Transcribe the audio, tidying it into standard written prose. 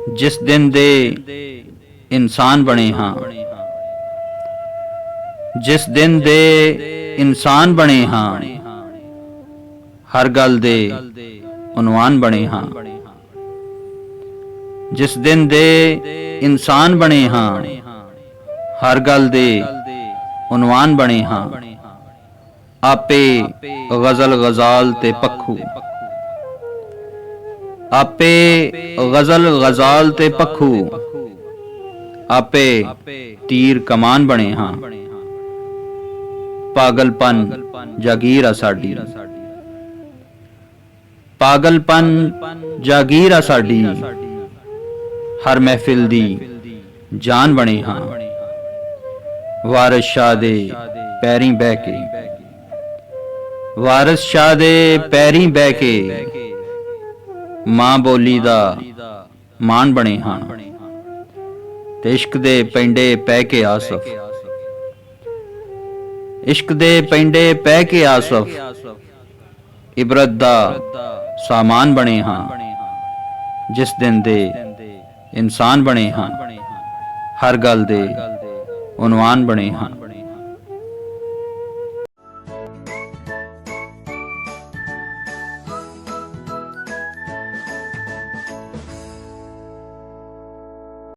जिस दिन दे इंसान बने हाँ, जिस दिन दे इंसान बने हाँ, हर गल दे उनवान बने हाँ। जिस दिन दे इंसान बने हाँ, हर गल दे उनवान बने हाँ। आपे गजल गजाल ते पखू, आपे गजल गजाल ते पखू, आपे तीर कमान बने हाँ। पागलपन जागीर आ साडी, पागलपन जागीर आ साडी, हर महफिल दी जान बने हाँ। वारिस शाह दे पैरीं बह के, वारिस शाह दे पैरीं बह के, मां बोली दा मान बने हाँ। ते इश्क दे पेंडे पै के आसफ, इश्क दे पेंडे पै के आसफ, इबरत दा सामान बने हाँ। जिस दिन दे इंसान बने हाँ, हर गल दे उनवान बने हाँ।